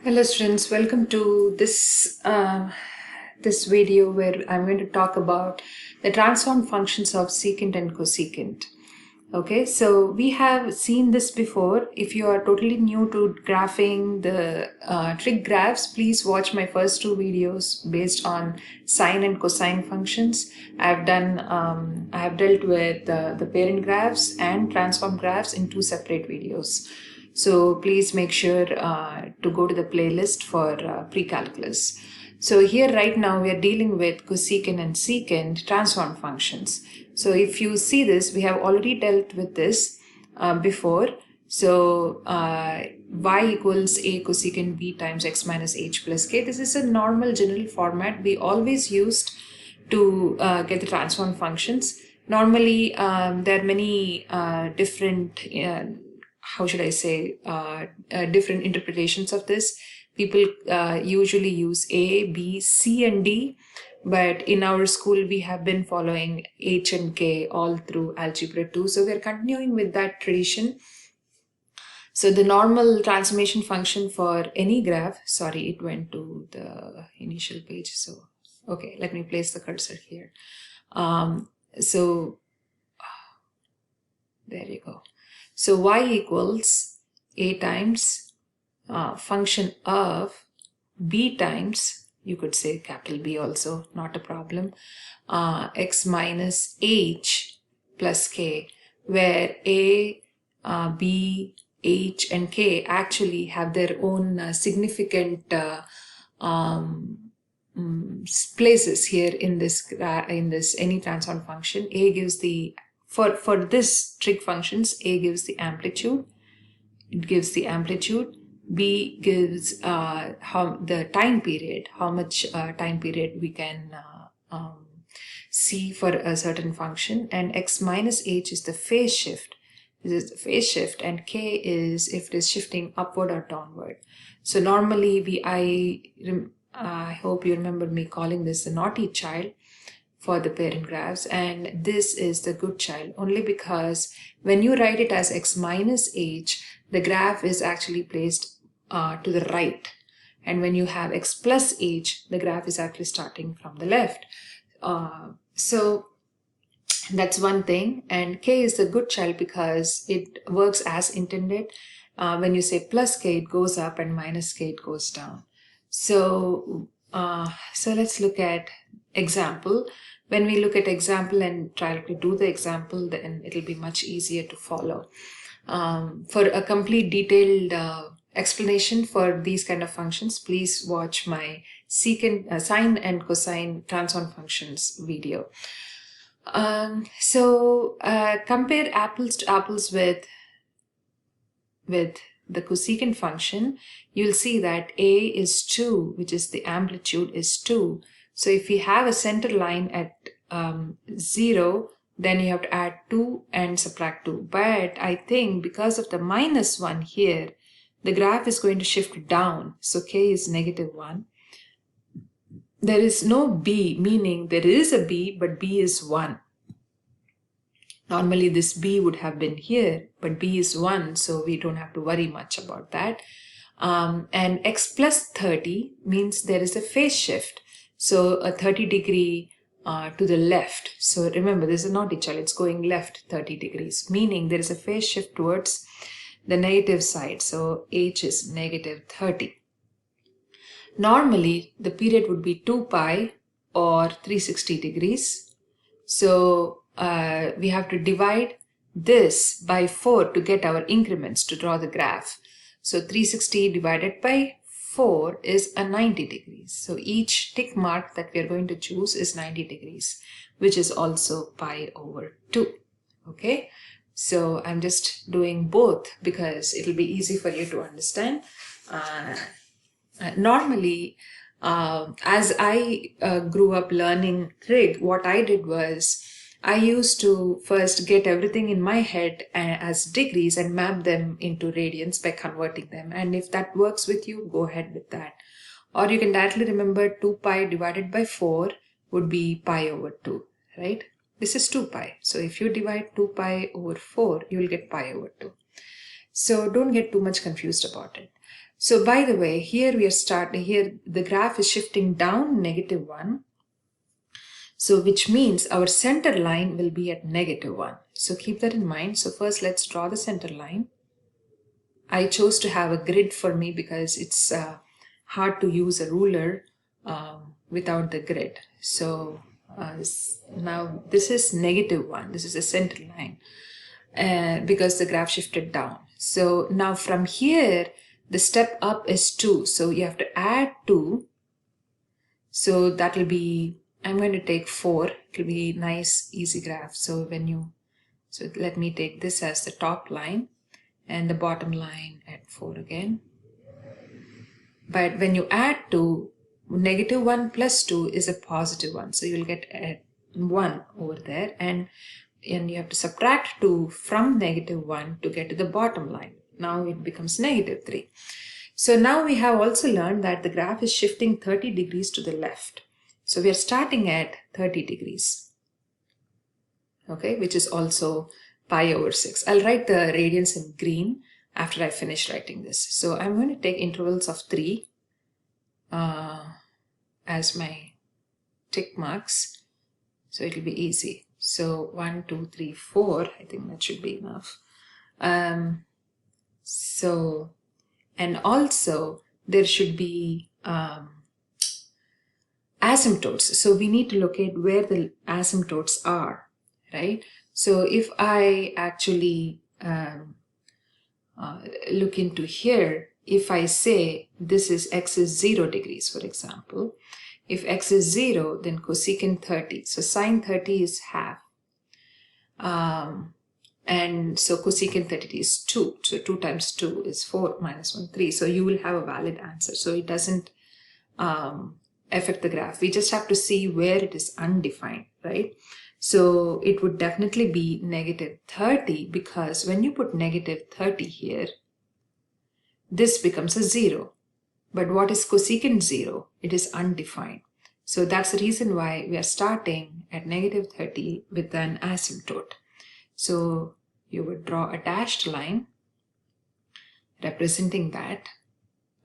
Hello students, welcome to this video where I'm going to talk about the transform functions of secant and cosecant. Okay, so we have seen this before. If you are totally new to graphing the trig graphs, please watch my first two videos based on sine and cosine functions. I have dealt with the parent graphs and transform graphs in two separate videos. So please make sure to go to the playlist for pre-calculus. So here right now we are dealing with cosecant and secant transform functions. So if you see this, we have already dealt with this before. So y equals a cosecant b times x minus h plus k. This is a normal general format we always used to get the transform functions. Normally there are many different how should I say, different interpretations of this. People usually use A, B, C, and D, but in our school we have been following H and K all through Algebra 2. So we're continuing with that tradition. So the normal transformation function for any graph, sorry, it went to the initial page. So, okay, let me place the cursor here. So there you go. So y equals a times function of b times, you could say capital B also, not a problem, x minus h plus k, where a, b, h and k actually have their own significant places here in this any transform function. A gives the for this trig functions, A gives the amplitude, it gives the amplitude, B gives the time period, how much time period we can see for a certain function, and x minus h is the phase shift. This is the phase shift, and k is if it is shifting upward or downward. So normally I hope you remember me calling this the naughty child for the parent graphs, and this is the good child, only because when you write it as x minus h, the graph is actually placed to the right, and when you have x plus h, the graph is actually starting from the left. So that's one thing, and k is the good child because it works as intended. When you say plus k, it goes up, and minus k, it goes down. So let's look at example. When we look at example and try to do the example, then it'll be much easier to follow. For a complete detailed explanation for these kind of functions, please watch my secant, sine and cosine transform functions video. Compare apples to apples with the cosecant function. You'll see that a is 2, which is the amplitude is 2. So if we have a center line at 0, then you have to add 2 and subtract 2. But I think because of the minus 1 here, the graph is going to shift down. So k is -1. There is no b, meaning there is a b, but b is 1. Normally this b would have been here, but b is 1, so we don't have to worry much about that. And x plus 30 means there is a phase shift. So a 30 degree to the left. So remember, this is not equal, it's going left 30 degrees, meaning there is a phase shift towards the negative side. So h is -30. Normally, the period would be 2 pi or 360 degrees. So we have to divide this by 4 to get our increments to draw the graph. So 360 divided by 4 is a 90 degrees. So each tick mark that we are going to choose is 90 degrees, which is also pi over 2. Okay, so I'm just doing both because it'll be easy for you to understand. Normally, as I grew up learning trig, what I did was I used to first get everything in my head as degrees and map them into radians by converting them. And if that works with you, go ahead with that. Or you can directly remember 2 pi divided by 4 would be pi over 2, right? This is 2 pi. So if you divide 2 pi over 4, you will get pi over 2. So don't get too much confused about it. So by the way, here we are starting, here the graph is shifting down -1. So which means our center line will be at -1. So keep that in mind. So first let's draw the center line. I chose to have a grid for me because it's hard to use a ruler without the grid. So now this is -1. This is the center line because the graph shifted down. So now from here, the step up is 2. So you have to add 2. So that will be, I'm going to take 4. It will be nice, easy graph. So let me take this as the top line and the bottom line at 4 again. But when you add 2, -1 plus 2 is a +1. So you'll get 1 over there. And you have to subtract 2 from -1 to get to the bottom line. Now it becomes -3. So now we have also learned that the graph is shifting 30 degrees to the left. So we are starting at 30 degrees, okay, which is also pi/6. I'll write the radians in green after I finish writing this. So I'm going to take intervals of 3 as my tick marks. So it'll be easy. So 1, 2, 3, 4, I think that should be enough. And also there should be asymptotes. So we need to locate where the asymptotes are, right? So if I actually look into here, if I say this is x is 0 degrees, for example, if x is 0, then cosecant 30. So sine 30 is half. And so cosecant 30 is 2. So 2 times 2 is 4 minus 1, 3. So you will have a valid answer. So it doesn't affect the graph. We just have to see where it is undefined, right? So it would definitely be -30 because when you put -30 here, this becomes a 0. But what is cosecant 0? It is undefined. So that's the reason why we are starting at -30 with an asymptote. So you would draw a dashed line representing that.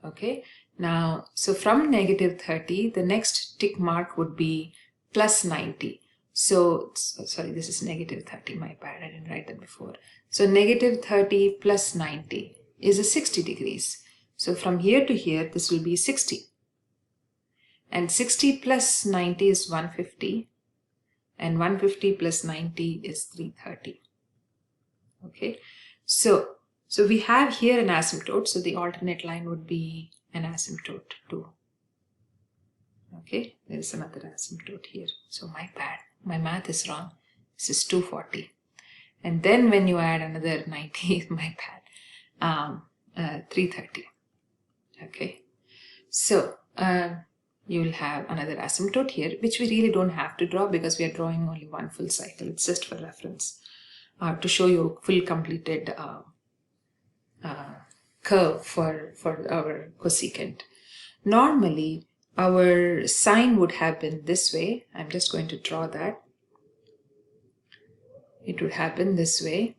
Okay. Now, so from -30, the next tick mark would be +90. So, sorry, this is -30. My bad. I didn't write that before. So -30 plus 90 is a 60 degrees. So from here to here, this will be 60. And 60 plus 90 is 150. And 150 plus 90 is 330. Okay. So we have here an asymptote. So the alternate line would be an asymptote 2. Okay. There is another asymptote here. So my bad. My math is wrong. This is 240. And then when you add another 90, my bad. 330. Okay. So you will have another asymptote here, which we really don't have to draw because we are drawing only one full cycle. It's just for reference to show you full completed curve for our cosecant. Normally, our sine would have been this way. I'm just going to draw that. It would happen this way.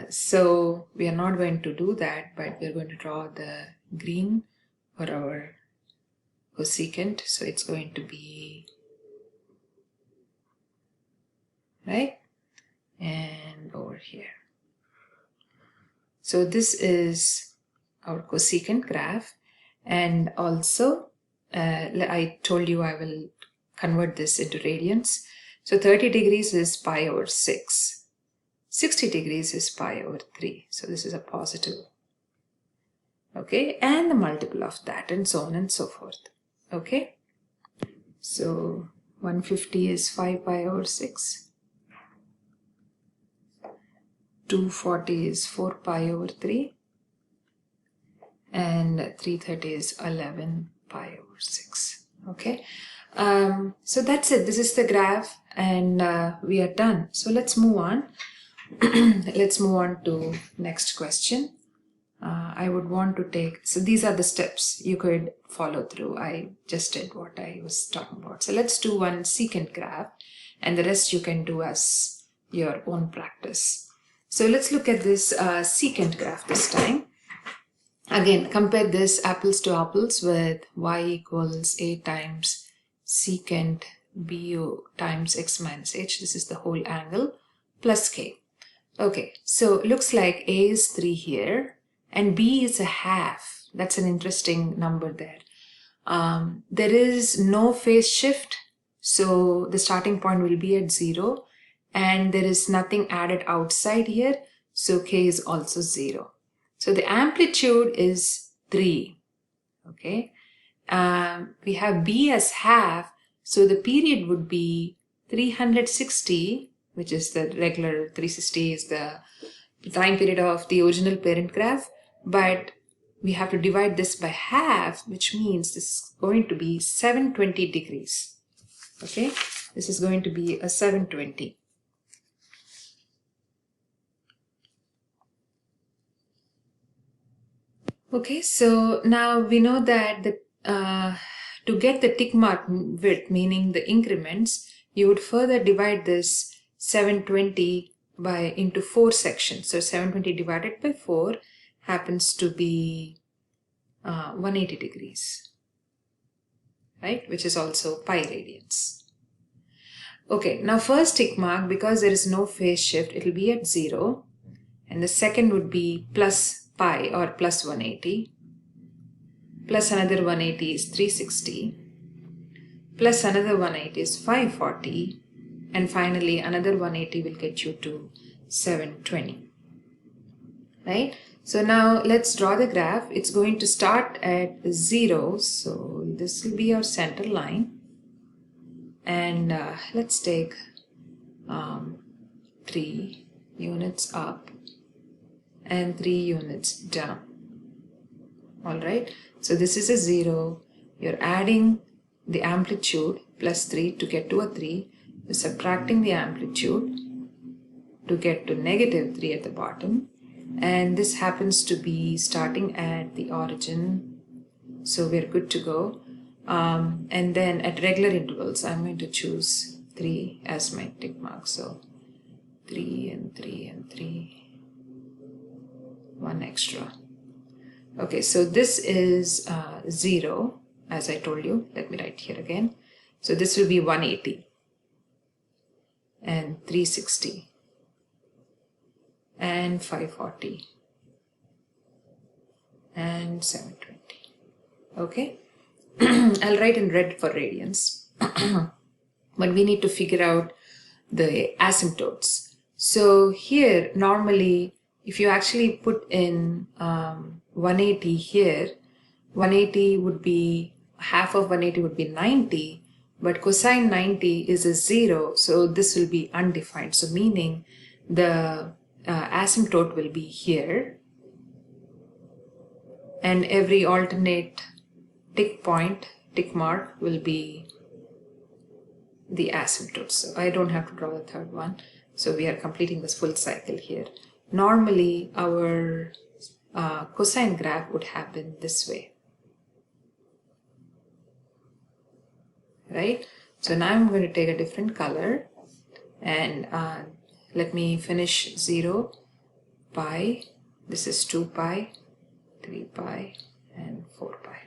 So we are not going to do that, but we're going to draw the green for our cosecant. So it's going to be right and over here. So this is our cosecant graph, and also I told you I will convert this into radians. So 30 degrees is pi/6. 60 degrees is pi/3. So this is a positive. Okay, and the multiple of that, and so on and so forth. Okay, so 150 is 5 pi/6. 240 is 4 pi/3. And 330 is 11 pi/6. Okay, so that's it. This is the graph, and we are done. So let's move on. Let's move on to next question. I would want to take, so these are the steps you could follow through. I just did what I was talking about. So let's do one secant graph, and the rest you can do as your own practice. So let's look at this secant graph this time. Again, compare this apples to apples with y equals a times secant bu times x minus h. This is the whole angle plus k. Okay, so looks like a is 3 here and b is a half. That's an interesting number there. There is no phase shift, so the starting point will be at 0, and there is nothing added outside here, so k is also 0. So the amplitude is 3. Okay, we have b as half, so the period would be 360, which is the regular 360 is the time period of the original parent graph, but we have to divide this by half, which means this is going to be 720 degrees. Okay, this is going to be a 720. Okay, so now we know that to get the tick mark width, meaning the increments, you would further divide this 720 into 4 sections. So 720 divided by 4 happens to be 180 degrees, right? Which is also pi radians. Okay, now first tick mark, because there is no phase shift, it will be at 0. And the second would be plus pi or plus 180. Plus another 180 is 360. Plus another 180 is 540. And finally another 180 will get you to 720. Right? So now let's draw the graph. It's going to start at 0. So this will be our center line. And let's take 3 units up and 3 units down. All right. So this is a 0. You're adding the amplitude plus 3 to get to a 3. You're subtracting the amplitude to get to negative 3 at the bottom. And this happens to be starting at the origin. So we're good to go. And then at regular intervals, I'm going to choose 3 as my tick mark. So 3 and 3 and 3. 1 extra. Okay, so this is 0, as I told you. Let me write here again. So this will be 180 and 360 and 540 and 720. Okay, I'll write in red for radians, but we need to figure out the asymptotes. So here, normally, if you actually put in 180 here, 180 would be, half of 180 would be 90, but cosine 90 is a 0, so this will be undefined. So meaning the asymptote will be here, and every alternate tick mark will be the asymptote. So I don't have to draw the third one. So we are completing this full cycle here. Normally our cosine graph would happen this way, right? So now I'm going to take a different color, and let me finish 0, pi, this is 2 pi, 3 pi, and 4 pi.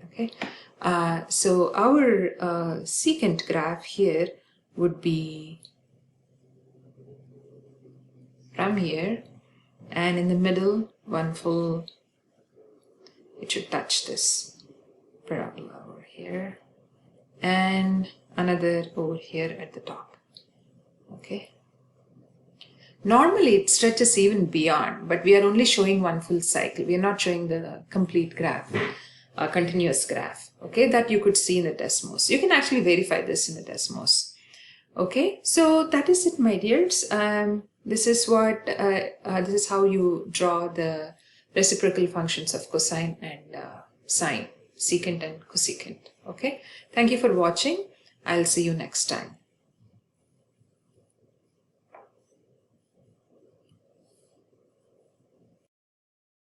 Okay, so our secant graph here would be from here, and in the middle, one full, it should touch this parabola over here, and another over here at the top. Okay, normally it stretches even beyond, but we are only showing one full cycle. We are not showing the complete graph, continuous graph. Okay, that you could see in the Desmos. You can actually verify this in the Desmos. Okay, so that is it, my dears. This is what this is how you draw the reciprocal functions of cosine and sine, secant and cosecant. Okay, thank you for watching. I'll see you next time.